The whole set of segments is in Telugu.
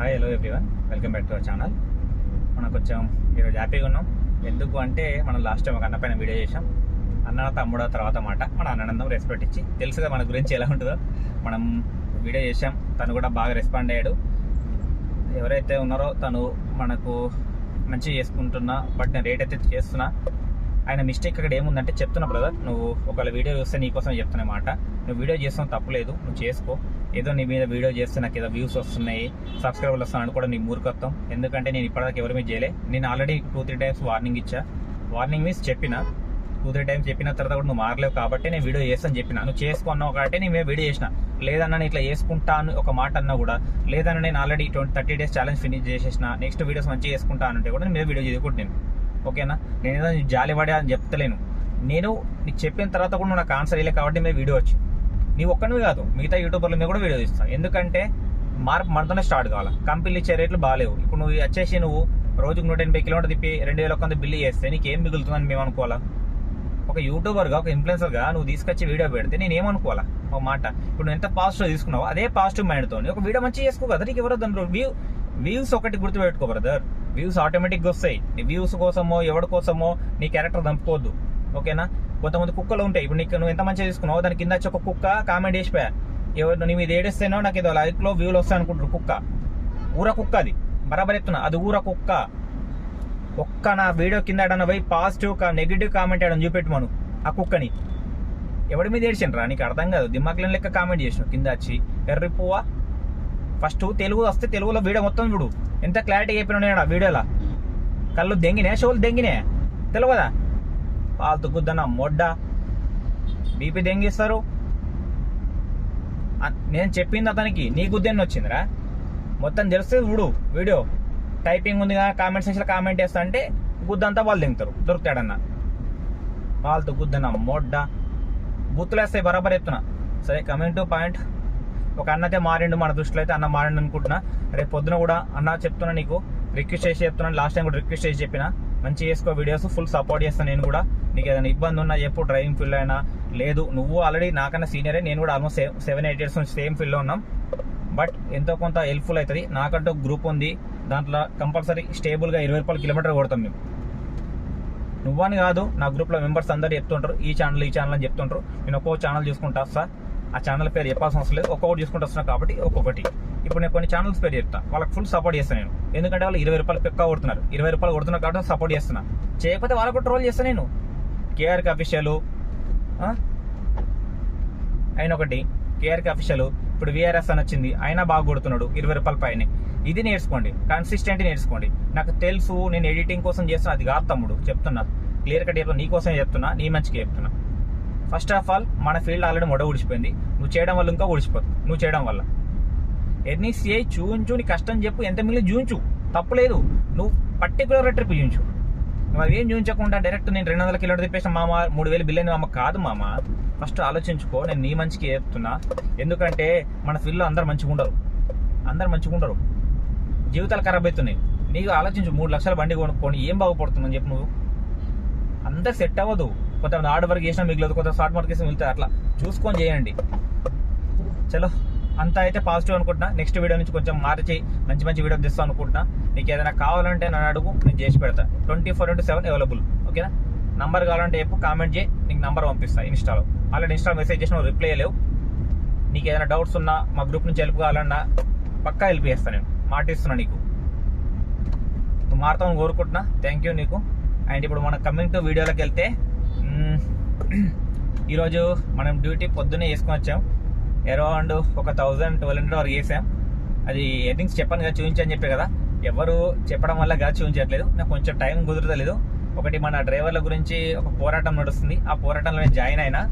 Hi hello everyone, welcome back to our channel. మనం కొంచెం ఈరోజు హ్యాపీగా ఉన్నాం. ఎందుకు అంటే మనం లాస్ట్ టైం ఒక అన్న పైన వీడియో చేసాం. అన్న తమ్ముడు తర్వాత మాట మన అన్ననందం రెస్పెక్ట్ ఇచ్చి తెలుసుగా మన గురించి ఎలా ఉంటుందో. మనం వీడియో చేసాం, తను కూడా బాగా రెస్పాండ్ అయ్యాడు. ఎవరైతే ఉన్నారో తను మనకు మంచిగా చేసుకుంటున్నా, బట్ నేను రేట్ అయితే చేస్తున్నా. ఆయన మిస్టేక్ అక్కడ ఏముందంటే చెప్తున్నా బ్రదర్, నువ్వు ఒకవేళ వీడియో చూస్తే నీకోసం చెప్తున్నా మాట. నువ్వు వీడియో చేస్తావు తప్పులేదు, నువ్వు చేసుకో. ఏదో నీ మీద వీడియో చేస్తే నాకు ఏదో వ్యూస్ వస్తున్నాయి, సబ్స్క్రైబర్లు వస్తున్నాను కూడా నీ మూర్ఖత్వం. ఎందుకంటే నేను ఇప్పటిదాకా ఎవరి మీద చేయలే. నేను ఆల్రెడీ 2-3 టైమ్స్ వార్నింగ్ ఇచ్చా. వార్నింగ్ మీన్స్ చెప్పిన 2-3 టైమ్స్ చెప్పిన తర్వాత కూడా నువ్వు మారలేవు కాబట్టి నేను వీడియో చేస్తాను చెప్పిన. నువ్వు చేసుకున్నావు కాబట్టి నేను వీడియో చేసిన. లేదన్నా నేను ఇట్లా చేసుకుంటాను ఒక మాట అన్నా కూడా, లేదన్నా నేను ఆల్రెడీ 30 days ఛాలెంజ్ ఫినిష్ చేసేసిన, నెక్స్ట్ వీడియోస్ మంచిగా చేసుకుంటాను అంటే కూడా నేను మీద వీడియో చేసుకుంటాను. ఓకేనా? నేను ఏదో జాలిపడే అని చెప్తలేను. నేను నీకు చెప్పిన తర్వాత కూడా నువ్వు నాకు ఆన్సర్ ఇవ్వలే కాబట్టి మీద వీడియో వచ్చింది. నీవు ఒక్కనివి కాదు, మిగతా యూట్యూబర్ల మీద కూడా వీడియో తీస్తాను. ఎందుకంటే మార్పు మనతోనే స్టార్ట్ కావాలి. కంపెనీలు ఇచ్చే రేట్లు బాగాలేవు. ఇప్పుడు నువ్వు వచ్చేసి నువ్వు రోజుకు 180 కిలోమీటర్ తిప్పి 2000 బిల్లు చేస్తే నీకేం మిగులుతుందని మేము అనుకోవాలా? ఒక యూట్యూబర్గా, ఒక ఇన్ఫ్లుయెన్సర్గా నువ్వు తీసుకొచ్చి వీడియో పెడితే నేను ఏమనుకోవాలా? ఒక మాట, ఇప్పుడు నువ్వు ఎంత పాజిటివ్ తీసుకున్నావు అదే పాజిటివ్ మైండ్తో ఒక వీడియో మంచిగా చేసుకో కదా. నీకు ఎవరో దాంట్లో వ్యూస్ ఒకటి గుర్తుపెట్టుకో బ్రదర్. వ్యూస్ ఆటోమేటిక్గా వస్తాయి. నీ వ్యూస్ కోసమో ఎవరి కోసమో నీ క్యారెక్టర్ దంపుకోవద్దు. ఓకేనా? కొంతమంది కుక్కలు ఉంటాయి. ఇప్పుడు నీకు నువ్వు ఎంత మంచిగా తీసుకున్నావు, దాని కింద వచ్చి ఒక కుక్క కామెంట్ చేసిపోయా, ఎవరు నీ మీద ఏడిస్తేనో నాకు ఏదో లైక్లో వ్యూలు వస్తాయి అనుకుంటారు. కుక్క ఊర కుక్క, అది బరాబర్ ఎత్తున్నా, అది ఊర కుక్క. ఒక్క నా వీడియో కింద ఏడన్నా పోయి పాజిటివ్ నెగిటివ్ కామెంట్ ఏడని చూపెట్టు మనం ఆ కుక్కని. ఎవడి మీద ఏడ్చిండ్రా నీకు అర్థం కాదు. దిమాక్లని లెక్క కామెంట్ చేసినావు కింద వచ్చి ఎర్రి పువ్వా. ఫస్ట్ తెలుగు వస్తే తెలుగులో వీడియో మొత్తం చూడు. ఎంత క్లారిటీ చెప్పినా నేను ఆ వీడియోలో. కళ్ళు దెంగినే, షోలు దెంగినే, తెలియదా? పాలు తుగ్గుద్దన్న మొడ్డ బీపీ దెంగిస్తారు. నేను చెప్పింది అతనికి నీ గుద్దెన్ని వచ్చిందిరా. మొత్తం తెలిస్తే చూడు వీడియో. టైపింగ్ ఉంది కదా, కామెంట్ సెక్షన్లో కామెంట్ చేస్తా అంటే గుద్దంతా వాళ్ళు దింగుతారు, దొరుకుతాడన్న. పాలు తుగ్గుద్దన్న మొడ్డ బూతులు వేస్తాయి బరాబర్ ఎత్తున్నా. సరే, కమింగ్ టు పాయింట్. ఒక అన్నతే మారిండు మన దృష్టిలో అయితే. అన్న మారిండు అనుకుంటున్నా. రేపు పొద్దున కూడా అన్న చెప్తున్నా, నీకు రిక్వెస్ట్ చేసి చెప్తున్నాను. లాస్ట్ టైం కూడా రిక్వెస్ట్ చేసి చెప్పిన, మంచి చేసుకో వీడియోస్, ఫుల్ సపోర్ట్ చేస్తాను నేను కూడా. నీకు ఏదైనా ఇబ్బంది ఉన్నా ఎప్పుడు డ్రైవింగ్ ఫీల్డ్ అయినా లేదు, నువ్వు ఆల్రెడీ నాకన్నా సీనియరే, నేను కూడా ఆల్మోస్ట్ 7-8 years నుంచి సేమ్ ఫీల్డ్లో ఉన్నాం. బట్ ఎంతో కొంత హెల్ప్ఫుల్ అవుతుంది. నాకంటూ గ్రూప్ ఉంది, దాంట్లో కంపల్సరీ స్టేబుల్గా 20 రూపాయలు కిలోమీటర్ కొడతాం మేము. నువ్వని కాదు, నా గ్రూప్లో మెంబర్స్ అందరూ చెప్తుంటారు ఈ ఛానల్ అని చెప్తుంటారు. నేను ఒక్కో ఛానల్ చూసుకుంటా వస్తా. ఆ ఛానల్ పేరు చెప్పాల్సిన అవసరం లేదు, ఒక్కొక్కటి చూసుకుంటూ వస్తున్నా కాబట్టి ఒక్కొక్కటి. ఇప్పుడు నేను కొన్ని ఛానల్స్ పేరు చెప్తా, వాళ్ళకి ఫుల్ సపోర్ట్ చేస్తాను నేను. ఎందుకంటే వాళ్ళు 20 రూపాయలు పెక్క కొడుతున్నారు, 20 రూపాయలు కొడుతున్నారు కాబట్టి సపోర్ట్ చేస్తున్నా. చేయకపోతే వాళ్ళకు ట్రోల్ చేస్తాను నేను. కేఆర్కి అఫీషియల్ ఆయన ఒకటి, కేఆర్కి అఫీషియల్. ఇప్పుడు విఆర్ఎస్ అని వచ్చింది, అయినా బాగా కొడుతున్నాడు 20 రూపాయల పైన. ఇది నేర్చుకోండి, కన్సిస్టెంట్ నేర్చుకోండి. నాకు తెలుసు నేను ఎడిటింగ్ కోసం చేస్తున్నా, అది కాదు తమ్ముడు చెప్తున్నా. క్లియర్ కట్ చెప్తున్నా, నీకోసం చెప్తున్నా, నీ మంచికి చెప్తున్నా. ఫస్ట్ ఆఫ్ ఆల్ మన ఫీల్డ్ ఆల్రెడీ మొడ ఊడిచిపోయింది. నువ్వు చేయడం వల్ల ఇంకా ఊడిచిపోతుంది. నువ్వు చేయడం వల్ల ఎన్ని సిఐ చూంచు, నీ కష్టం చెప్పు, ఎంత మిగిలిన చూంచు, తప్పులేదు. నువ్వు పర్టికులర్ ట్రిప్ చూంచు. నువ్వు అవేం చూపించకుండా డైరెక్ట్ నేను 200 కిలోమీటర్ తిప్పేసిన మామ 3000 బిల్ అయింది మామ కాదు మామ. ఫస్ట్ ఆలోచించుకో, నేను నీ మంచికి చెప్తున్నా. ఎందుకంటే మన ఫీల్డ్లో అందరు మంచిగా ఉండరు, జీవితాలు ఖరాబ్ అవుతున్నాయి. నీకు ఆలోచించు, 3 లక్షల బండి కొనుక్కొని ఏం బాగుపడుతుందని చెప్పు. నువ్వు అందరు సెట్ అవ్వదు. కొంతమంది హార్డ్ వర్క్ చేసినా మిగిలదు, కొంత షార్ట్ వర్క్ చేసినా మిగులుతుంది. అట్లా చూసుకొని చేయండి. చలో, అంతా అయితే పాజిటివ్ అనుకుంటున్నా. నెక్స్ట్ వీడియో నుంచి కొంచెం మార్చి మంచి వీడియో తెస్తాను అనుకుంటున్నా. నీకు ఏదైనా కావాలంటే నన్ను అడుగు, నేను చేసి పెడతా. 24/7 అవైలబుల్. ఓకేనా? నంబర్ కావాలంటే చెప్పు, కామెంట్ చేయి, నీకు నంబర్ పంపిస్తా. ఇన్స్టాలో ఆల్రెడీ మెసేజ్ చేసిన రిప్లై లేవు. నీకు ఏదైనా డౌట్స్ ఉన్నా, మా గ్రూప్ నుంచి హెల్ప్ కావాలన్నా పక్కా హెల్ప్ చేస్తాను నేను, మాటిస్తున్నా నీకు. నువ్వు మారుతామని కోరుకుంటున్నా. థ్యాంక్ యూ నీకు. అండ్ ఇప్పుడు మనం కమింగ్ టు వీడియోలోకి వెళ్తే, ఈరోజు మనం డ్యూటీ పొద్దున్నే వేసుకొని వచ్చాం. అరౌండ్ ఒక 1000-1200 వరకు చేసాం. అది ఎర్నింగ్స్ చెప్పాను కదా, చూపించని చెప్పే కదా. ఎవరు చెప్పడం వల్ల కాదు చూపించట్లేదు, నాకు కొంచెం టైం కుదరలేదు. ఒకటి, మన డ్రైవర్ల గురించి ఒక పోరాటం నడుస్తుంది. ఆ పోరాటంలో నేను జాయిన్ అయినా.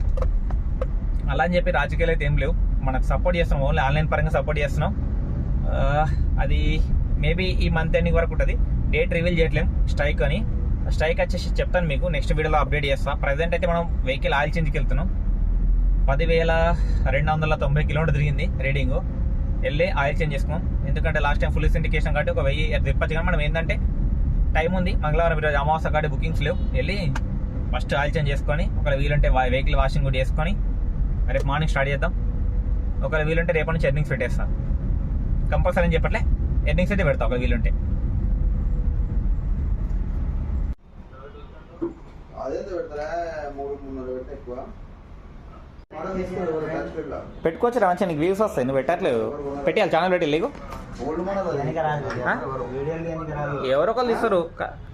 అలా అని చెప్పి రాజకీయాలు అయితే ఏం లేవు, మనకు సపోర్ట్ చేస్తున్నాం. ఓన్లీ ఆన్లైన్ పరంగా సపోర్ట్ చేస్తున్నాం. అది మేబీ ఈ మంత్ ఎండింగ్ వరకు ఉంటుంది. Date reveal చేయట్లేం. స్ట్రైక్ వచ్చేసి చెప్తాను మీకు, నెక్స్ట్ వీడియోలో అప్డేట్ చేస్తాను. ప్రజెంట్ అయితే మనం వెహికల్ ఆయిల్ చేంజ్కి వెళ్తున్నాం. 10,290 కిలోమీటర్ తిరిగింది రీడింగ్. వెళ్ళి ఆయిల్ చేంజ్ చేసుకున్నాం. ఎందుకంటే లాస్ట్ టైం ఫుల్ సిండికేషన్ కాబట్టి ఒక 1000 తిప్పచ్చు. కానీ మనం ఏంటంటే టైం ఉంది, మంగళవారం ఈరోజు అమావాస్య కాబట్టి బుకింగ్స్ లేవు. వెళ్ళి ఫస్ట్ ఆయిల్ చేంజ్ చేసుకొని, ఒకవేళ వీలుంటే వెహికల్ వాషింగ్ కూడా చేసుకొని రేపు మార్నింగ్ స్టార్ట్ చేద్దాం. ఒకవేళ వీలుంటే రేపటి నుంచి ఎర్నింగ్స్ పెట్టేస్తాను. కంపల్సరీ అని చెప్పట్లే, ఎండింగ్స్ అయితే పెడతా ఒక వీలుంటే. పెట్టుకోవచ్చు రా, మంచిగా నీకు వ్యూస్ వస్తాయి. నువ్వు పెట్టట్లేదు, పెట్టాలి ఛానల్ పెట్టి లేకు. ఎవరో ఒకళ్ళు ఇస్తారు,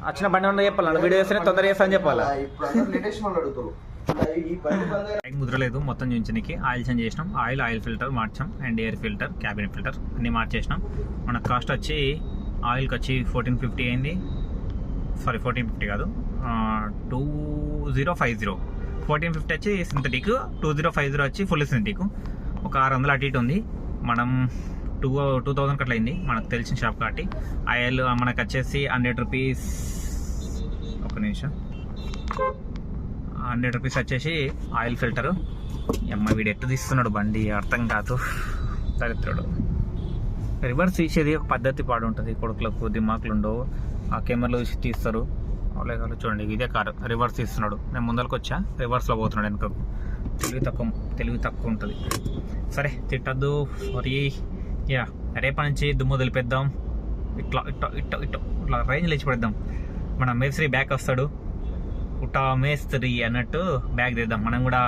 వచ్చిన బండి ఉండే చెప్పాలి, వీడియో చేస్తేనే తొందరగా చేస్తా అని చెప్పాలి. ముద్రలేదు మొత్తం చూపించడానికి. ఆయిల్ చేంజ్ చేసినాం, ఆయిల్ ఫిల్టర్ మార్చాం, and air filter, cabin filter అన్నీ మార్చేసినాం. మన కాస్ట్ వచ్చి ఆయిల్కి వచ్చి 1450 అయింది. సారీ 1450 కాదు, 2050. 1450 వచ్చి సింథటిక్, 2050 వచ్చి ఫుల్ సింథటిక్. ఒక 600 అటు ఇటు ఉంది. మనం 2000 అట్లా అయింది మనకు తెలిసిన షాప్ కాబట్టి. ఆయిల్ మనకు వచ్చేసి 100 రూపీస్. ఒక నిమిషం, 100 రూపీస్ వచ్చేసి ఆయిల్ ఫిల్టరు. వీడు ఎట్టు తీస్తున్నాడు బండి అర్థం కాదు, దరిద్రుడు. రివర్స్ తీసేది ఒక పద్ధతి పాడు ఉంటుంది, కొడుకులకు దిమాకులు ఉండవు. ఆ కెమెరాలో చూసి తీస్తారు. లేదు చూడండి, ఇదే కారు రివర్స్ తీస్తున్నాడు. నేను ముందరకు వచ్చా, రివర్స్లో పోతున్నాడు వెనుకకు. తెలివి తక్కువ ఉంటుంది. సరే తిట్టద్దు, సారీ. రేపటి నుంచి దుమ్ము దులిపేద్దాం. ఇట్లా రేంజ్ లేచి పడేద్దాం. మన మేస్త్రి బ్యాక్ వస్తాడు, పుట్టా మేస్త్రి అన్నట్టు బ్యాగ్ తీద్దాం. మనం కూడా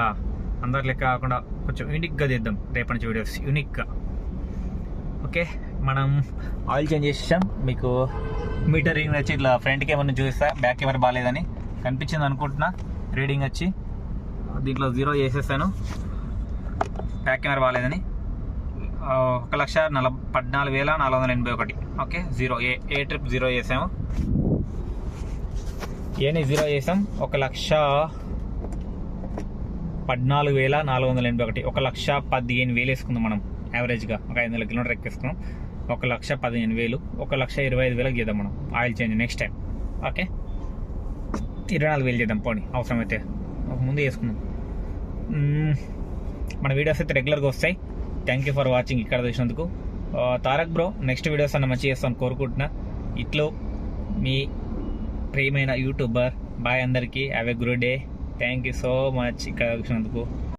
అందరి లెక్క కాకుండా కొంచెం యూనిక్గా తీద్దాం రేపటి నుంచి వీడియోస్, యూనిక్గా. ఓకే, మనం ఆయిల్ చేంజ్ చేసేసాం. మీకు మీటర్ రీడింగ్ వచ్చి ఇట్లా ఫ్రంట్ కెమెరా చూపిస్తా, బ్యాక్ కెమెరా బాగాలేదని కనిపించింది అనుకుంటున్నా. రీడింగ్ వచ్చి దీంట్లో 0 చేసేసాను, బ్యాక్ కెమెరా బాగాలేదని. 1,14,481. ఓకే, 0 ఏ ట్రిప్ 0 చేసాము. ఏని 0 చేసాం. 1,14,481. 1,15,000 వేసుకుందాం మనం యావరేజ్గా. ఒక 500 కిలోమీటర్ ఎక్కేసుకున్నాం. 1,15,000, 1,25,000 చేద్దాం మనం oil change next time. Okay, 24,000 చేద్దాం పోనీ, అవసరమైతే ముందు చేసుకుందాం. మన వీడియోస్ అయితే రెగ్యులర్గా వస్తాయి. థ్యాంక్ యూ ఫర్ వాచింగ్ ఇక్కడ చూసినందుకు. తారక్ బ్రో నెక్స్ట్ వీడియోస్ అన్న మంచిగా చేస్తాను కోరుకుంటున్నా. ఇట్లో మీ ప్రియమైన యూట్యూబర్. బాయ్ అందరికీ, have a good day. Thank you so much ఇక్కడ చూసినందుకు.